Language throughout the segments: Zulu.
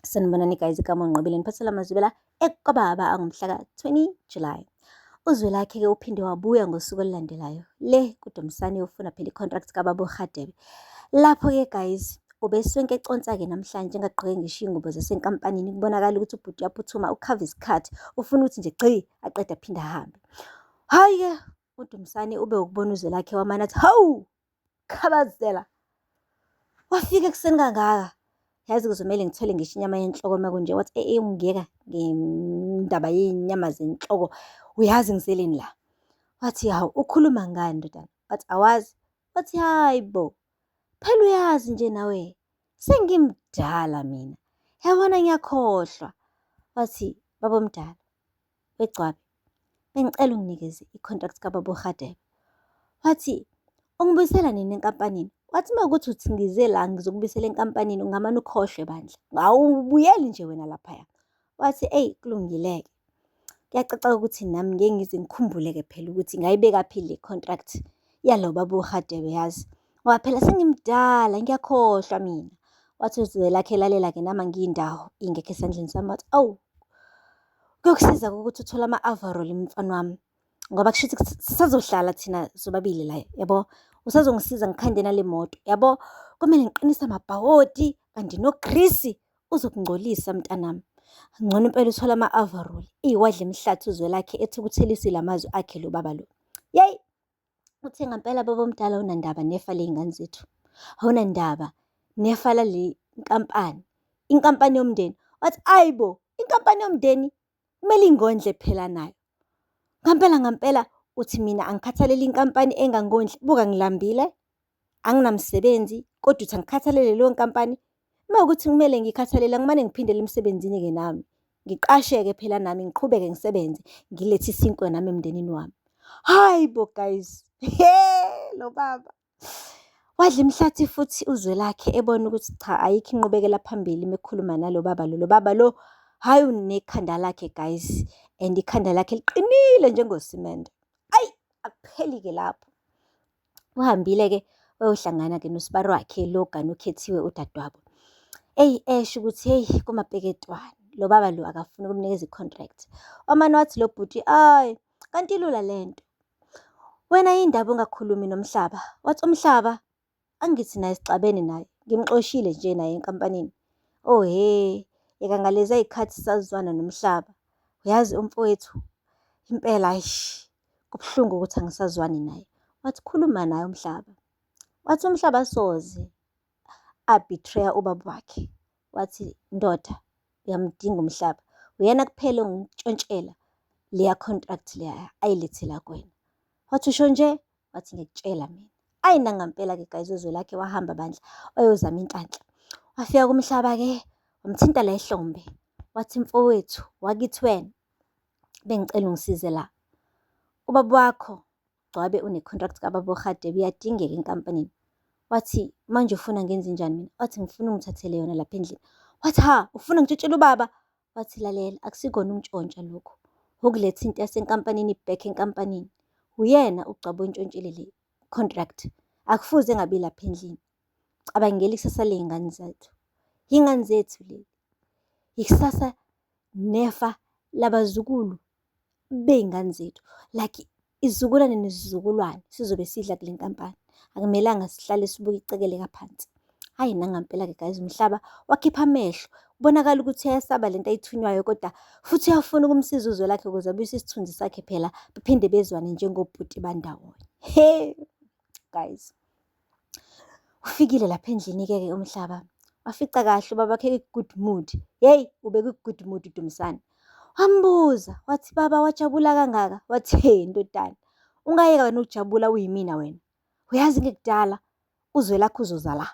Sanibonani guys, igama uNgqibile niphathela amazwibela ekubaba angumhla ka-20 July. Uzwelakhe-ke uphinde wabuya ngosuku olulandelayo le kuDumisani ufuna phela i-contract kababa uRadebe. Lapho-ke guys, ubeswenke econsa-ke namhlanje engagqoke ngisho iy'ngubo zasenkampanini kubonakala ukuthi ubhuti uyaphuthuma ukhava isikhathi ufuna ukuthi nje gci aqede aphinde ahambe. Hhayi-ke uDumisani ube ukubona uzwelakhe wamane athi, hawu khabazela wafika ekuseni kangaka. Yazi kuzomele ngithole ngisho inyama yenhloko makunje wathi ungiyeka ngendaba yey'nyama zenhloko uyazi ngizeleni la. Wathi hawu ukhuluma ngani ndodana? Wathi awazi? Wathi hayi bo, phela uyazi nje nawe sengimdala mina, yabona ngiyakhohlwa. Wathi baba omdala wegcwabe, bengicela unginikeze i-contract kababa uRadebe. Wathi ungibuyisela nini enkampanini? Wathi uma kuthi uthi ngize la ngizokubuyisela enkampanini ungamane ukhohlwe bandla, awubuyeli nje wena laphaya. Wathi eyi kulungile-ke, kuyacaca ukuthi nami ngeke ngize ngikhumbule-ke phela ukuthi ngayibekaphi le contract yalo baba uRadebe yazi, ngoba phela sengimdala ngiyakhohlwa mina. Wathi uzwelakhe lalela-ke nami angiyindawo ingekho esandleni sami. Wathi awu kuyokusiza ukuthi uthole ama-avaroli mfana wami, ngoba kusho ukuthi sisazohlala thina sobabili la yabo. Usazongisiza ngikhande nale moto yabo, kumele ngiqinise amabhawodi kanti nogrisi uzokungcolisa mntanami. Ngcono impela uthola ama-avaroli. Wadla imihlathi uzwelakhe ethukuthelisile amazwi akhe lo baba lo. Yeyi uthe ngampela baba omdala unandaba nefa ley'ngane zethu, awunandaba nefa lale nkampani, inkampani yomndeni. Wathi ayibo, inkampani yomndeni kumele ingondle phela nayo. Ngampela uthi mina angikhathalele inkampani engangondli, buka ngilambile, anginamsebenzi kodwa uthi angikhathalele leyo nkampani. Uma ukuthi kumele ngikhathalele angimane ngiphindele emsebenzini-ke nami, ngiqasheke phela nami ngiqhubeke ngisebenze, ngilethe isinkwa nami emndenini wami. Hayi bo guys, lo baba wadla imihlathi futhi uzwelakhe ebona ukuthi cha ayikho inqubekela phambili mekhuluma nalo baba lo. Lo baba lo hhayi unekhanda lakhe guys, and ikhanda lakhe liqinile njengosimende. Ayi akupheli-ke lapho. Uhambile-ke wayohlangana-ke nosibari wakhe lo gana ukhethiwe udadewabo. Esho ukuthi heyi kumapeketwane lo baba lo akafuni ukumnikeza i-contract. Omane wathi lo bhuti ayi kanti ilula lento, wena yindaba ungakhulumi noMhlaba. Wathi uMhlaba angithi naye sixabene naye, ngimxoshile nje naye enkampanini. Oh yeka ngaleza y'khathi sazwana noMhlaba, uyazi umfowethu impela eish kubuhlungu ukuthi angisazwani naye. Wathi khuluma naye uMhlaba. Wathi uMhlaba soze abhithreya ubaba wakhe. Wathi ndoda uyamdinga uMhlaba, uyena kuphela ongitshontshela leya contract leya ayilethela kuwena. Wathi usho nje? Wathi ngiyakutshela mina. Ayi nangampela-ke guys uzwelakhe wahamba bandla wayozama inhlanhla. Wafika kuMhlaba-ke wamthinta la ehlombe. Wathi mfowethu wakithi wena, bengicela ungisize la, ubaba wakho Gcwabe une-contract kababa uRadebe iyadingeka enkampanini. Wathi manje ufuna ngenze njani mina? Wathi ngifuna ungithathele yona lapha endlini. Wathi ha ufuna ngitshintshele ubaba? Wathi lalela akusikona ukuntshontsha lokhu, ukuletha into yasenkampanini back enkampanini. Uyena uGcwabe ontshontshele le contract, akufuze engabi lapha endlini. Cabangela ikusasa ley'ngane zethu, iy'ngane zethu le, ikusasa nefa labazukulu bey'ngane zethu, like izizukulwane nesizukulwane sizobe sidla kule nkampani. Akumelanga sihlale sibuke icekele kaphansi. Hayi nangampela-ke guys uMhlaba wakhipha amehlo, kubonakala ukuthi uyasaba lento ayithunywayo kodwa futhi uyafuna ukumsiza uzwelakhe ukuze abuyise isithunzi sakhe phela baphinde bezwane njengobhuti bandawonye. Guys ufikile lapha endlini-ke uMhlaba wafica kahle ubaba wakhe ku-good mood. Yeyi ubeke ku-good mood uDumisani. Wambuza wathi baba wajabula kangaka? Wathi ndodana ungayeka nokujabula uyimina wena, uyazi ngikudala uzwelakhe uzoza la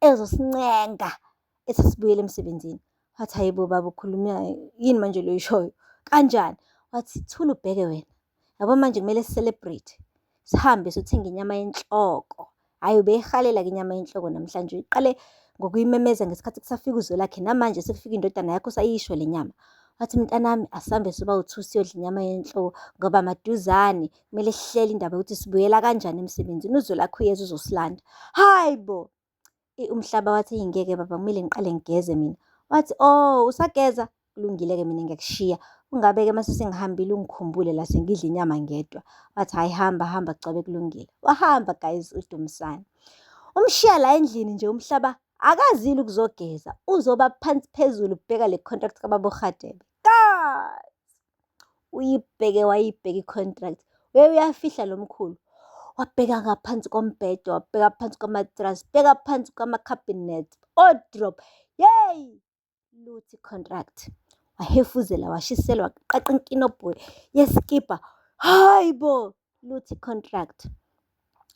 ezosincenga ethi sibuyele emsebenzini. Wathi hayi bo baba ukhuluma yini manje lo yishoyo kanjani? Wathi thula ubheke wena, yabo manje kumele si-celebrate, sihambe sothenga inyama yenhloko. Hhayi ubeyihalela-ke inyama yenhloko namhlanje, uyiqale ngokuyimemeza ngesikhathi kusafika uzwelakhe, namanje sekufika indodana yakho usayisho le nyama. Wathi mntanami asihambe soba u-2 siyodla inyama yenhloko ngoba maduzane kumele sihlele indaba yokuthi sibuyela kanjani emsebenzini, uzwelakhe uyeza uzosilanda. Hayi bo, uMhlaba wathi ngeke baba kumele ngiqale ngigeze mina. Wathi, "Oh, usageza? Kulungile-ke mina ngiyakushiya. Ungabe-ke mase sengihambile ungikhumbule la sengidla inyama ngedwa." Wathi, "Hhayi hamba hamba Gcwabe kulungile." Wahamba guys uDumisani. Umshiya la endlini nje umhlaba akazile ukuzogeza. Uzoba phansi phezulu ukubheka le contract kababa uRadebe. Uyibheke wayibheka i-contract. Uyafihla lo mkhulu. Wabheka ngaphansi kombhede, wabheka phansi kwamatrasi, bheka phansi kwamakhabinethi, odrop. Yeyi! Lutho i-contract. Wahefuzela, washisela, waqaqa inkinobho yeskipa. Hayi bo! Lutho i-contract.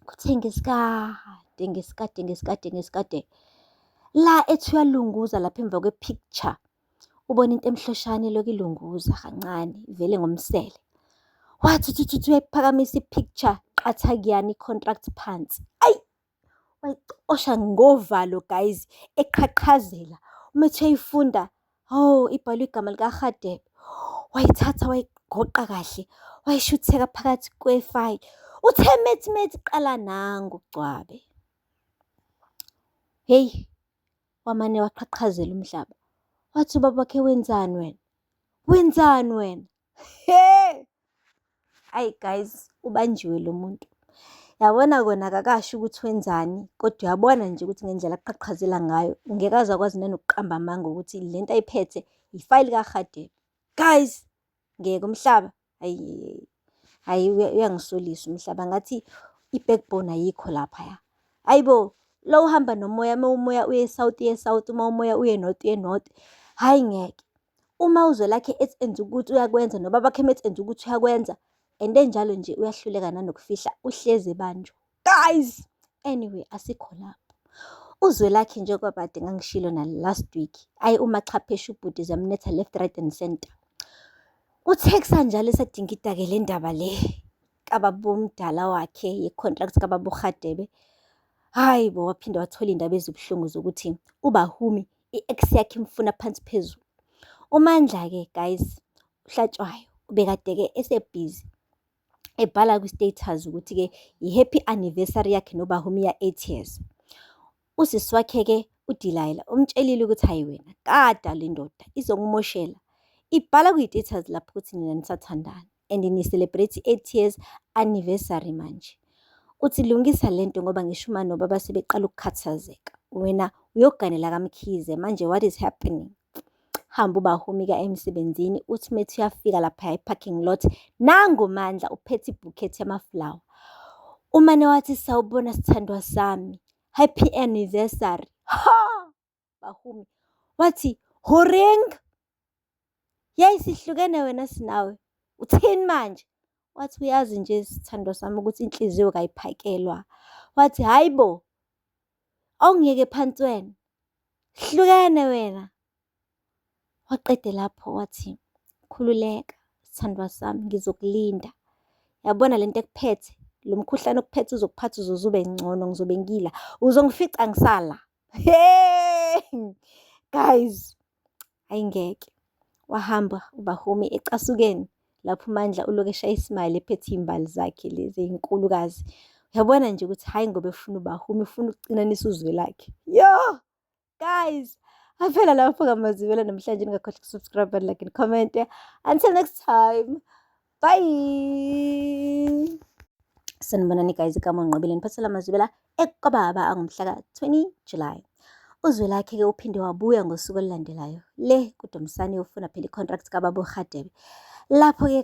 Kuthe ngesikade. La ethi uyalunguza lapha emva kwe-picture. Ubona into emhloshane elokhu ilunguza kancane, ivele ngomsele. Wathi uyayiphakamisa i-picture, qatha kuyani i-contract phansi. Ayi! Wayicosha ngovalo guys, eqhaqhazela. Uma ethi uyayifunda, hawu, ibhalwe igama likaRadebe. Wayithatha wayigoqa kahle, wayishutheka phakathi kwefayili. Uthe methi qala nangu Gcwabe. Heyi! Wamane waqhaqhazela umhlaba. Wathi ubaba wakhe wenzani wena? Wenzani wena? He! Ayi guys, ubanjiwe lo muntu. Yabona kona akakasho ukuthi wenzani, kodwa uyabona nje ukuthi ngendlela aqhaqhazela ngayo ngeke aze akwazi nanokuqamba amanga ukuthi lento ayiphethe ifayili kaRadebe. Guys, ngeke umhlaba. Hayi uyangisolisa umhlaba ngathi i-backbone ayikho laphaya. Hayibo, lo uhamba nomoya, uma umoya uye south, uma umoya uye north. Hayi ngeke. Uma uzwelakhe ethi enza ukuthi uyakwenza nobaba bakhe methi enza ukuthi uyakwenza, and enjalo nje uyahluleka nanokufihla, uhlezi ebanjwa. Guys, anyway asikho lapho. Uzwelakhe njengoba kade ngangishilo na last week. Ayi umachwepheshe ubhuti zamnetha left, right and center. Uthe kusanjalo esadingida-ke le ndaba le kababa omdala wakhe ye-contract kababa uRadebe. Hayi bo, waphinde wathola indaba ezibuhlungu zokuthi uBahumi i-ex yakhe imfuna phansi phezulu. uMandla-ke guys uHlatshwayo ubekade-ke esebhizi ebhala kwi-status ukuthi-ke i-happy anniversary yakhe noBahumi ya-8 years. Usisi wakhe-ke uDelilah umtshelile ukuthi hayi wena kada le ndoda izongimoshela. Ibhala kwi-status lapho ukuthi nina nisathandana and ni-celebrate 8 years anniversary manje. Uthi lungisa lento ngoba ngisho uma nobaba sebeqala ukukhathazeka. Wena uyoganela kaMkhize manje, what is happening? Hamba uBahumi-ke emsebenzini, uthi methi uyafika lapha e-parking lot, nangu Mandla uphethe ibhukethi yamaflower. Umane wathi, "Sawubona sithandwa sami, happy anniversary." Ha! Bahumi wathi, "Horing! Yayi sihlukene wena sinawe. Uthini manje?" Wathi, "Uyazi nje sithandwa sami ukuthi inhliziyo kayiphakelwa." Wathi, "Hayibo, awungiyeke phansi wena. Hlukene wena." Waqede lapho wathi, "Khululeka sithandwa sami, ngizokulinda. Yabona lento ekuphethe, lo mkhuhlane okuphethe uzokuphatha uzoze ube ngcono, ngizobe ngila. Uzongifica ngisala." Hey! Guys, ayingeke. Wahamba uBahumi ecasukeni lapho uMandla uloke eshaya ismile ephethe imbali zakhe lezi ezinkulukazi. Uyabona nje ukuthi hayi ngoba efuna uBahumi ufuna ukucinanisa uzwelakhe. Yo! Guys, aphela lapho ngamazwela namhlanje, ningakhohlwa ukusubscribe and like and comment. Until next time. Bye. Sanibonani guys, igama uNgqobile niphathela amazwela ekubaba angumhla ka-20 July. Uzwelakhe-ke uphinde wabuya ngosuku olulandelayo le kuDumisani ufuna phela i-contract kababa uRadebe. Lapho-ke